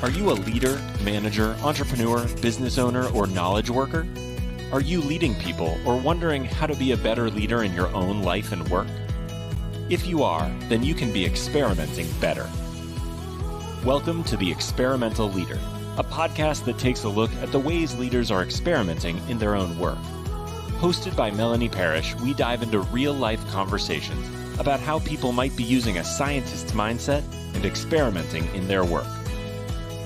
Are you a leader, manager, entrepreneur, business owner, or knowledge worker? Are you leading people or wondering how to be a better leader in your own life and work? If you are, then you can be experimenting better. Welcome to The Experimental Leader, a podcast that takes a look at the ways leaders are experimenting in their own work. Hosted by Melanie Parish, we dive into real-life conversations about how people might be using a scientist's mindset and experimenting in their work.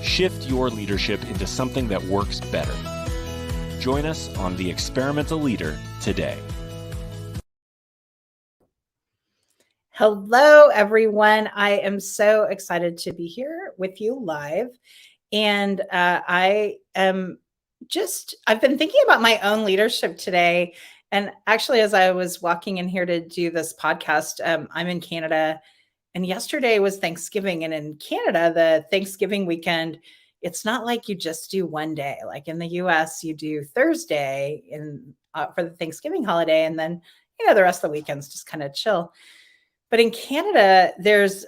Shift your leadership into something that works better. Join us on The Experimental Leader today. Hello, everyone. I am so excited to be here with you live. And I've been thinking about my own leadership today. And actually, as I was walking in here to do this podcast, I'm in Canada. And yesterday was Thanksgiving. And in Canada, the Thanksgiving weekend, it's not like you just do one day. Like in the US, you do Thursday for the Thanksgiving holiday. And then, the rest of the weekend's just kind of chill. But in Canada, there's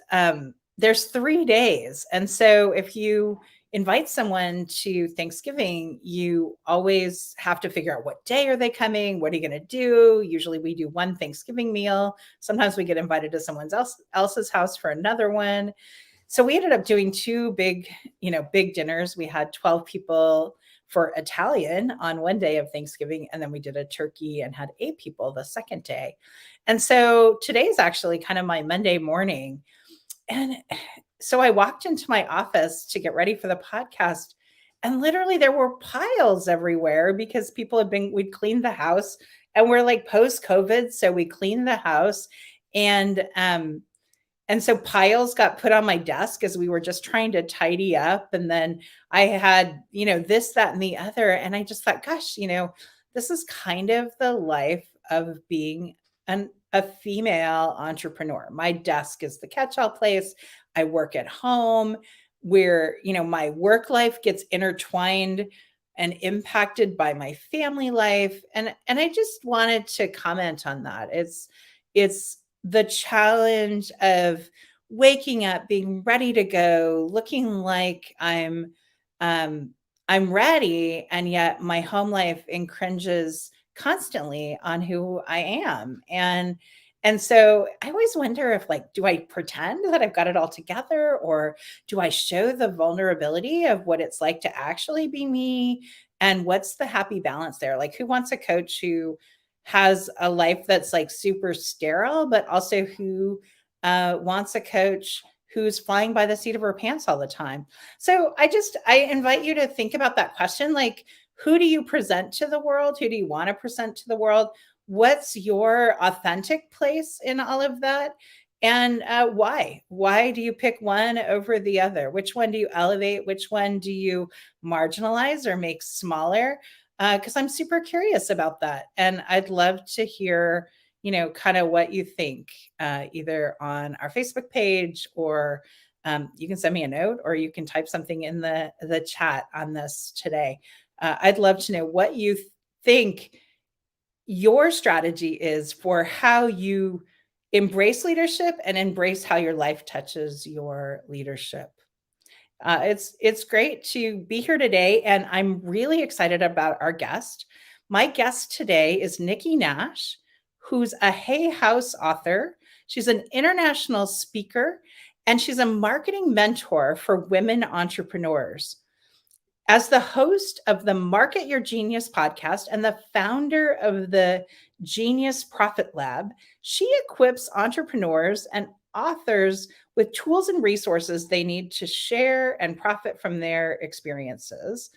3 days. And so if you invite someone to Thanksgiving, you always have to figure out what day are they coming? What are you going to do? Usually we do one Thanksgiving meal. Sometimes we get invited to someone else's house for another one. So we ended up doing two big dinners. We had 12 people for Italian on one day of Thanksgiving, and then we did a turkey and had 8 people the second day. And so today's actually kind of my Monday morning. And so I walked into my office to get ready for the podcast, and literally there were piles everywhere because we'd cleaned the house, and we're like post-COVID. So we cleaned the house, and so piles got put on my desk as we were just trying to tidy up. And then I had, this, that, and the other. And I just thought, gosh, this is kind of the life of being a female entrepreneur. My desk is the catch-all place. I work at home where, my work life gets intertwined and impacted by my family life. And I just wanted to comment on that. It's the challenge of waking up, being ready to go, looking like I'm ready, and yet my home life infringes constantly on who I am. And so I always wonder if, do I pretend that I've got it all together, or do I show the vulnerability of what it's like to actually be me? And what's the happy balance there? Like, who wants a coach who has a life that's like super sterile, but also who wants a coach who's flying by the seat of her pants all the time? So I invite you to think about that question. Like, who do you present to the world? Who do you want to present to the world? What's your authentic place in all of that? And why? Why do you pick one over the other? Which one do you elevate? Which one do you marginalize or make smaller? Because I'm super curious about that. And I'd love to hear, kind of what you think, either on our Facebook page, or you can send me a note, or you can type something in the chat on this today. I'd love to know what you think your strategy is for how you embrace leadership and embrace how your life touches your leadership. It's great to be here today, and I'm really excited about our guest. My guest today is Nikki Nash, who's a Hay House author. She's an international speaker, and she's a marketing mentor for women entrepreneurs. As the host of the Market Your Genius podcast and the founder of the Genius Profit Lab, she equips entrepreneurs and authors with tools and resources they need to share and profit from their experiences.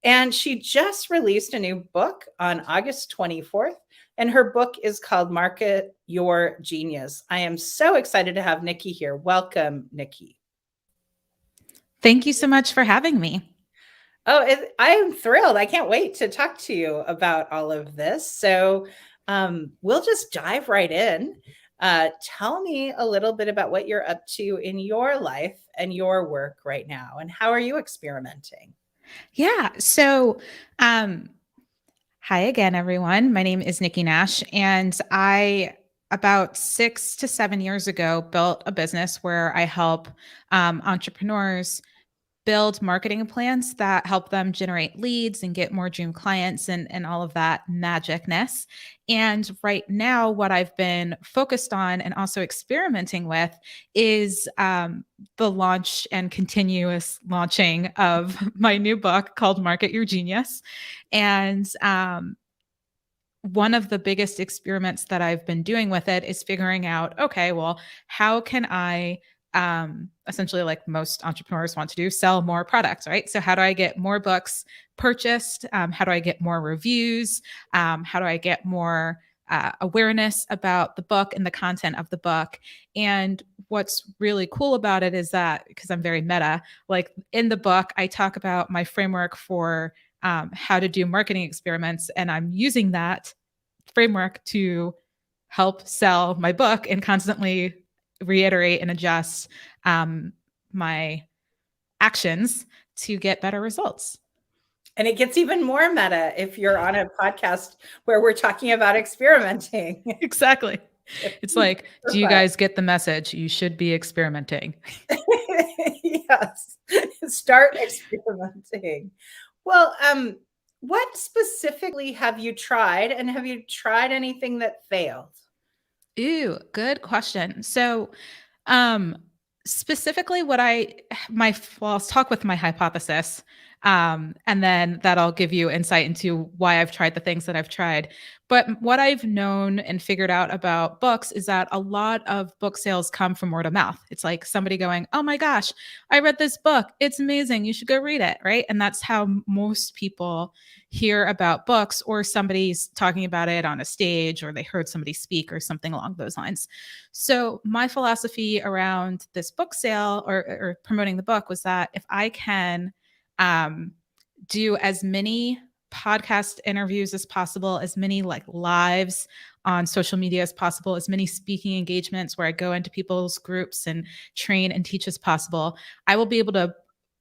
And she just released a new book on August 24th, and her book is called Market Your Genius. I am so excited to have Nikki here. Welcome, Nikki. Thank you so much for having me. Oh, I'm thrilled. I can't wait to talk to you about all of this. So we'll just dive right in. Tell me a little bit about what you're up to in your life and your work right now, and how are you experimenting? Yeah. So, hi again, everyone. My name is Nikki Nash, and I, about 6 to 7 years ago, built a business where I help entrepreneurs build marketing plans that help them generate leads and get more dream clients and all of that magicness. And right now, what I've been focused on and also experimenting with is the launch and continuous launching of my new book called Market Your Genius. And one of the biggest experiments that I've been doing with it is figuring out, okay, well, how can I essentially, like most entrepreneurs want to do, sell more products, right? So how do I get more books purchased? How do I get more reviews? How do I get more awareness about the book and the content of the book? And what's really cool about it is that, because I'm very meta, like in the book, I talk about my framework for how to do marketing experiments. And I'm using that framework to help sell my book and constantly reiterate and adjust my actions to get better results. And it gets even more meta if you're on a podcast where we're talking about experimenting. Exactly. It's like, do you guys get the message? You should be experimenting. Yes. Start experimenting. Well, what specifically have you tried, and have you tried anything that failed? Ooh, good question. So, specifically I'll talk with my hypothesis. And then that'll give you insight into why I've tried the things that I've tried. But what I've known and figured out about books is that a lot of book sales come from word of mouth. It's like somebody going, oh my gosh, I read this book. It's amazing. You should go read it. Right. And that's how most people hear about books, or somebody's talking about it on a stage, or they heard somebody speak or something along those lines. So my philosophy around this book sale or promoting the book was that if I can do as many podcast interviews as possible, as many like lives on social media as possible, as many speaking engagements where I go into people's groups and train and teach as possible, I will be able to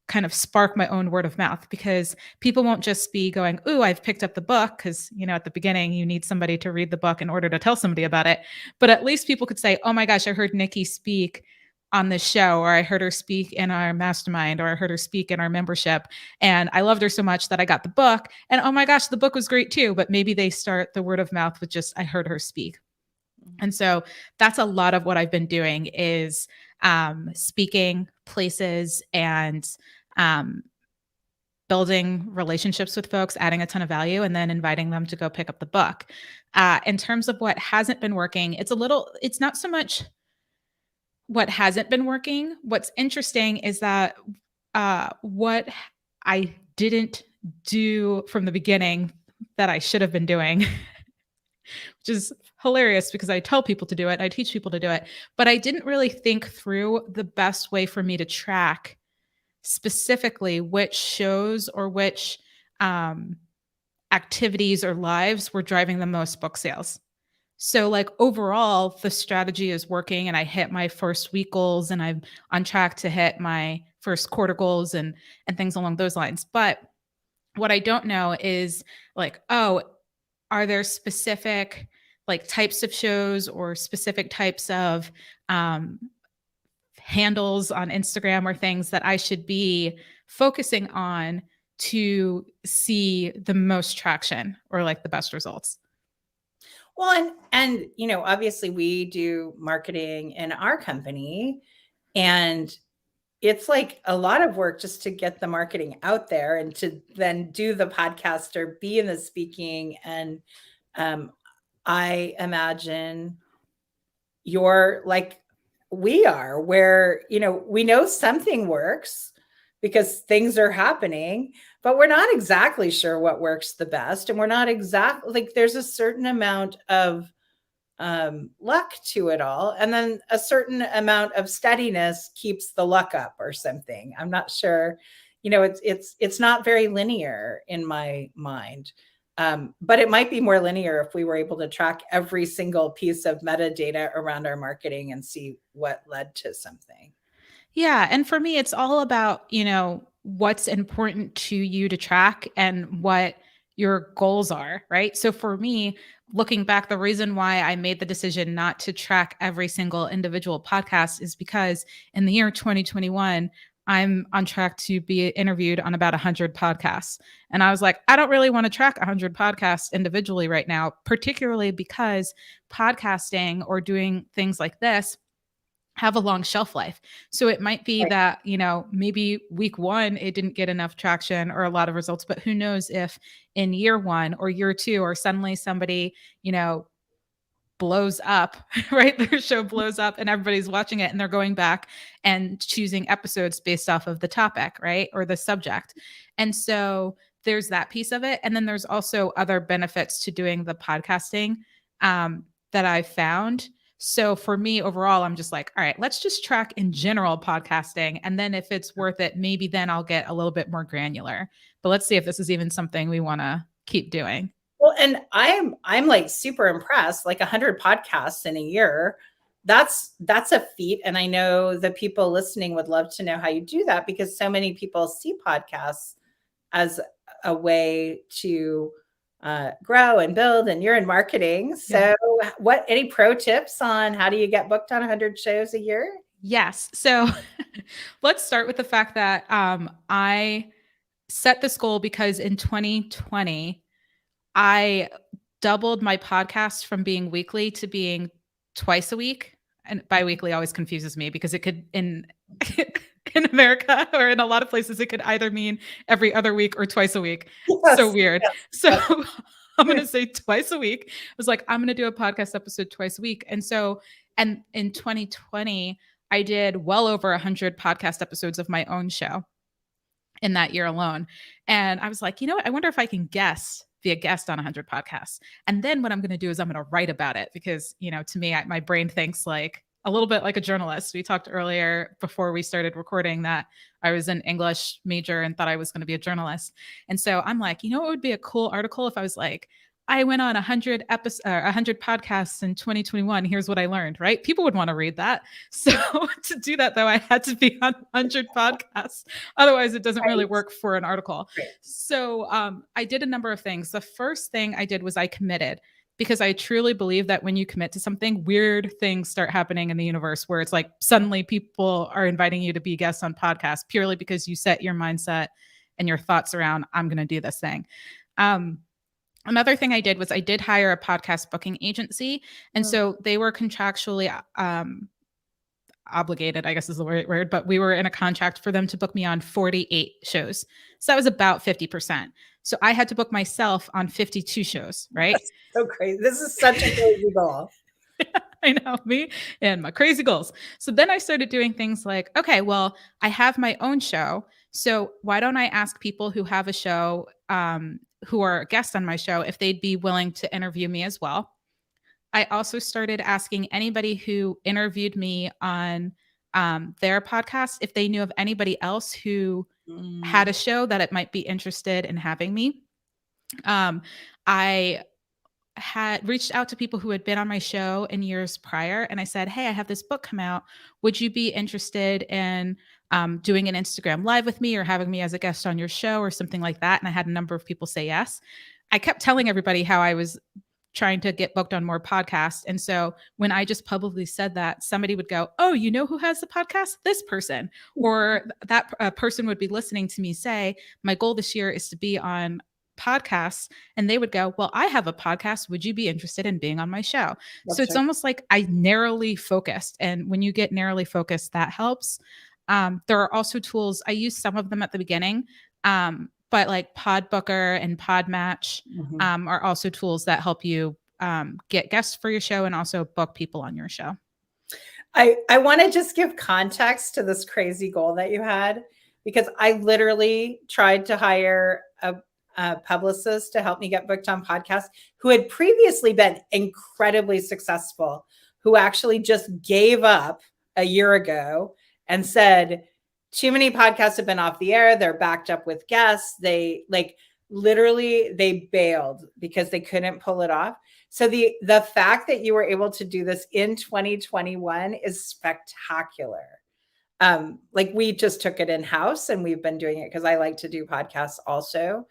kind of spark my own word of mouth, because people won't just be going, ooh, I've picked up the book, because, you know, at the beginning you need somebody to read the book in order to tell somebody about it. But at least people could say, oh my gosh, I heard Nikki speak on this show, or I heard her speak in our mastermind, or I heard her speak in our membership, and I loved her so much that I got the book, and oh my gosh, the book was great too. But maybe they start the word of mouth with just, I heard her speak. And so that's a lot of what I've been doing is speaking places and building relationships with folks, adding a ton of value, and then inviting them to go pick up the book. In terms of what hasn't been working, it's not so much what hasn't been working. What's interesting is that what I didn't do from the beginning that I should have been doing, which is hilarious because I tell people to do it, I teach people to do it, but I didn't really think through the best way for me to track specifically which shows or which activities or lives were driving the most book sales. So like overall, the strategy is working, and I hit my first week goals, and I'm on track to hit my first quarter goals and things along those lines. But what I don't know is like, oh, are there specific like types of shows or specific types of handles on Instagram or things that I should be focusing on to see the most traction or like the best results? Well, and you know, obviously we do marketing in our company, and it's like a lot of work just to get the marketing out there and to then do the podcast or be in the speaking. And I imagine you're like we are, where, you know, we know something works because things are happening, but we're not exactly sure what works the best. And we're not exactly like there's a certain amount of luck to it all. And then a certain amount of steadiness keeps the luck up or something. I'm not sure, you know, it's not very linear in my mind. But it might be more linear if we were able to track every single piece of metadata around our marketing and see what led to something. Yeah. And for me, it's all about, you know, what's important to you to track and what your goals are, right? So for me, looking back, the reason why I made the decision not to track every single individual podcast is because in the year 2021, I'm on track to be interviewed on about 100 podcasts. And I was like, I don't really want to track 100 podcasts individually right now, particularly because podcasting or doing things like this have a long shelf life. So it might be that, maybe week 1, it didn't get enough traction or a lot of results, but who knows if in year 1 or year 2, or suddenly somebody, blows up, right? Their show blows up and everybody's watching it and they're going back and choosing episodes based off of the topic, right? Or the subject. And so there's that piece of it. And then there's also other benefits to doing the podcasting that I've found. So for me overall, I'm just like, all right, let's just track in general podcasting. And then if it's worth it, maybe then I'll get a little bit more granular. But let's see if this is even something we want to keep doing. Well, and I'm like super impressed, like 100 podcasts in a year. That's a feat. And I know the people listening would love to know how you do that, because so many people see podcasts as a way to grow and build, and you're in marketing. So any pro tips on how do you get booked on 100 shows a year? Yes. So let's start with the fact that I set this goal because in 2020, I doubled my podcast from being weekly to being twice a week. And biweekly always confuses me because it could in America or in a lot of places, it could either mean every other week or twice a week. Yes, so weird. Yes, so I'm going to say twice a week. I was like, I'm going to do a podcast episode twice a week. And in 2020, I did well over 100 podcast episodes of my own show in that year alone. And I was like, you know what? I wonder if I can be a guest on 100 podcasts. And then what I'm going to do is I'm going to write about it because, to me, my brain thinks like a little bit like a journalist. We talked earlier before we started recording that I was an English major and thought I was going to be a journalist. And so I'm like, it would be a cool article if I was like, I went on 100 podcasts in 2021. Here's what I learned, right? People would want to read that. So to do that, though, I had to be on 100 podcasts. Otherwise, it doesn't really work for an article. So I did a number of things. The first thing I did was I committed, because I truly believe that when you commit to something, weird things start happening in the universe where it's like suddenly people are inviting you to be guests on podcasts purely because you set your mindset and your thoughts around, I'm going to do this thing. Another thing I did was I did hire a podcast booking agency. And so they were contractually obligated, I guess is the right word, but we were in a contract for them to book me on 48 shows. So that was about 50%. So I had to book myself on 52 shows, right? That's so crazy. This is such a crazy goal. I know, me and my crazy goals. So then I started doing things like, okay, well, I have my own show. So why don't I ask people who have a show, who are guests on my show, if they'd be willing to interview me as well? I also started asking anybody who interviewed me on their podcast if they knew of anybody else who had a show that it might be interested in having me. I had reached out to people who had been on my show in years prior. And I said, hey, I have this book come out. Would you be interested in doing an Instagram live with me or having me as a guest on your show or something like that? And I had a number of people say yes. I kept telling everybody how I was trying to get booked on more podcasts. And so when I just publicly said that, somebody would go, oh, you know who has the podcast? This person. Or that person would be listening to me say, my goal this year is to be on podcasts. And they would go, well, I have a podcast. Would you be interested in being on my show? So it's almost like I narrowly focused. And when you get narrowly focused, that helps. There are also tools. I use some of them at the beginning. But like Podbooker and Podmatch are also tools that help you get guests for your show and also book people on your show. I want to just give context to this crazy goal that you had, because I literally tried to hire a publicist to help me get booked on podcasts who had previously been incredibly successful, who actually just gave up a year ago and said, too many podcasts have been off the air. They're backed up with guests. They literally bailed because they couldn't pull it off. So the fact that you were able to do this in 2021 is spectacular. We just took it in-house and we've been doing it because I like to do podcasts also.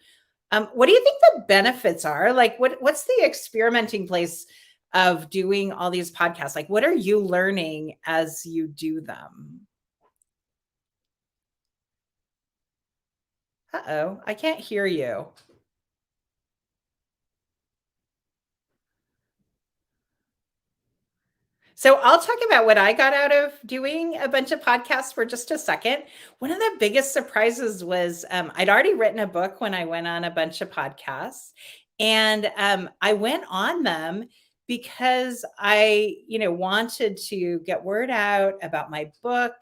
What do you think the benefits are? What's the experimenting place of doing all these podcasts? What are you learning as you do them? Uh-oh, I can't hear you. So I'll talk about what I got out of doing a bunch of podcasts for just a second. One of the biggest surprises was I'd already written a book when I went on a bunch of podcasts, and I went on them because I, wanted to get word out about my book.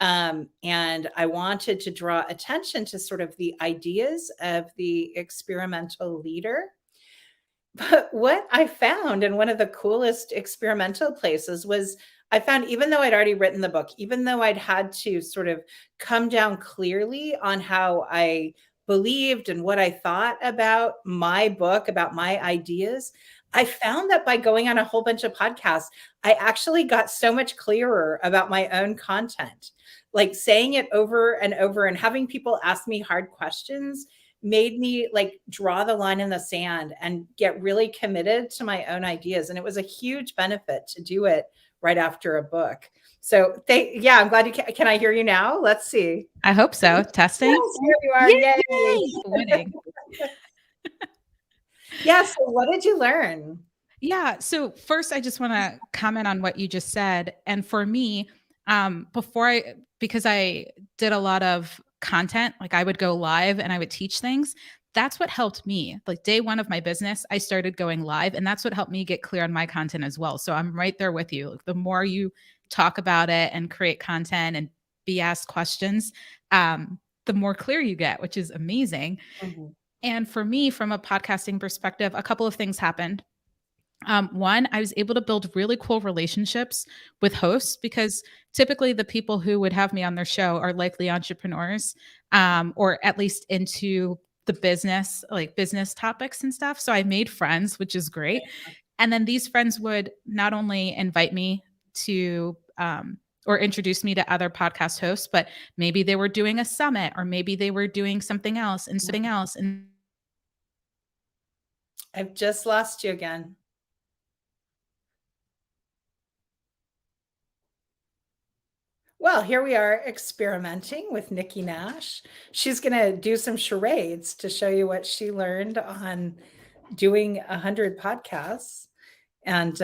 And I wanted to draw attention to sort of the ideas of the experimental leader. But what I found in one of the coolest experimental places was I found, even though I'd already written the book, even though I'd had to sort of come down clearly on how I believed and what I thought about my book, about my ideas, I found that by going on a whole bunch of podcasts, I actually got so much clearer about my own content. Like saying it over and over and having people ask me hard questions made me like draw the line in the sand and get really committed to my own ideas. And it was a huge benefit to do it right after a book. So yeah, I'm glad you can I hear you now? Let's see. I hope so. Testing. Yes, here you are. Yay. Winning. Yeah. So what did you learn? Yeah. So first, I just want to comment on what you just said. And for me, because I did a lot of content, like I would go live and I would teach things. That's what helped me. Like day one of my business, I started going live, and that's what helped me get clear on my content as well. So I'm right there with you. Like the more you talk about it and create content and be asked questions, the more clear you get, which is amazing. Mm-hmm. And for me, from a podcasting perspective, a couple of things happened. One, I was able to build really cool relationships with hosts because typically the people who would have me on their show are likely entrepreneurs, or at least into the business, like business topics and stuff. So I made friends, which is great. And then these friends would not only invite me to, or introduce me to other podcast hosts, but maybe they were doing a summit or maybe they were doing something else and something else. And I've just lost you again. Well, here we are experimenting with Nikki Nash. She's going to do some charades to show you what she learned on doing 100 podcasts. And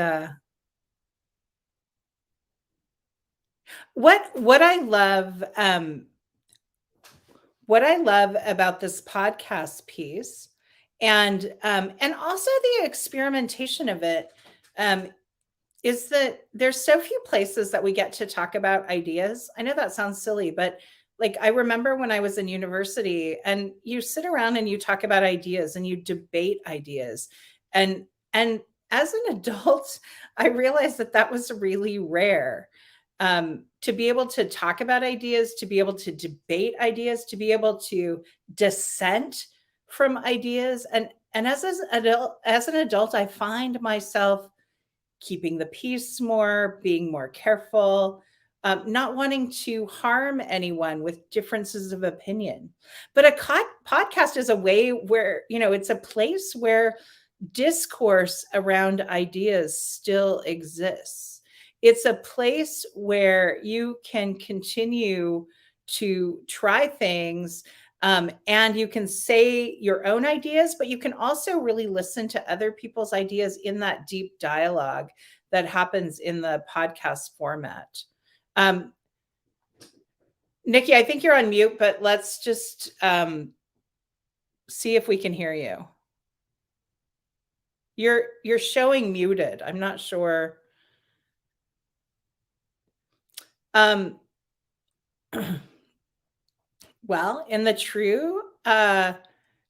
what I love about this podcast piece, and also the experimentation of it, is that there's so few places that we get to talk about ideas. I know that sounds silly, but like I remember when I was in university and you sit around and you talk about ideas and you debate ideas. And as an adult, I realized that that was really rare. To be able to talk about ideas, to be able to debate ideas, to be able to dissent from ideas. And as an adult, I find myself keeping the peace more, being more careful, not wanting to harm anyone with differences of opinion. But a podcast is a way where, it's a place where discourse around ideas still exists. It's a place where you can continue to try things, and you can say your own ideas, but you can also really listen to other people's ideas in that deep dialogue that happens in the podcast format. Nikki, I think you're on mute, but let's just see if we can hear you. You're showing muted. I'm not sure. Well, in the true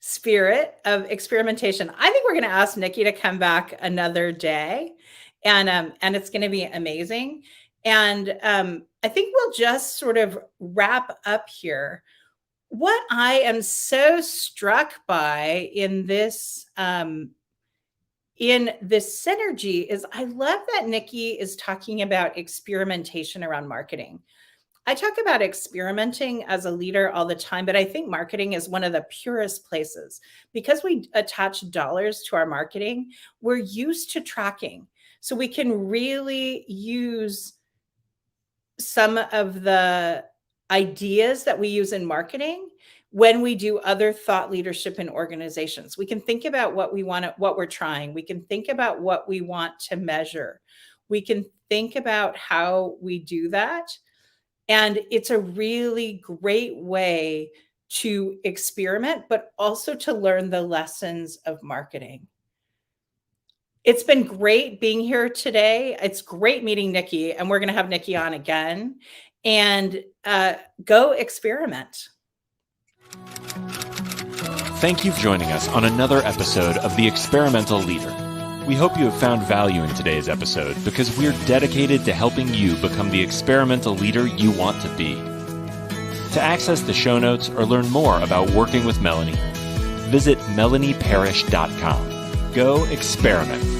spirit of experimentation, I think we're going to ask Nikki to come back another day, and it's going to be amazing. And I think we'll just sort of wrap up here. What I am so struck by in this synergy is I love that Nikki is talking about experimentation around marketing. I talk about experimenting as a leader all the time, but I think marketing is one of the purest places because we attach dollars to our marketing. We're used to tracking. So we can really use some of the ideas that we use in marketing. when we do other thought leadership in organizations. We can think about what we want, what we're trying. We can think about what we want to measure. We can think about how we do that. And it's a really great way to experiment, but also to learn the lessons of marketing. It's been great being here today. It's great meeting Nikki, and we're going to have Nikki on again. And go experiment. Thank you for joining us on another episode of The Experimental Leader. We hope you have found value in today's episode because we're dedicated to helping you become the experimental leader you want to be. To access the show notes or learn more about working with Melanie, visit melanieparish.com. Go experiment.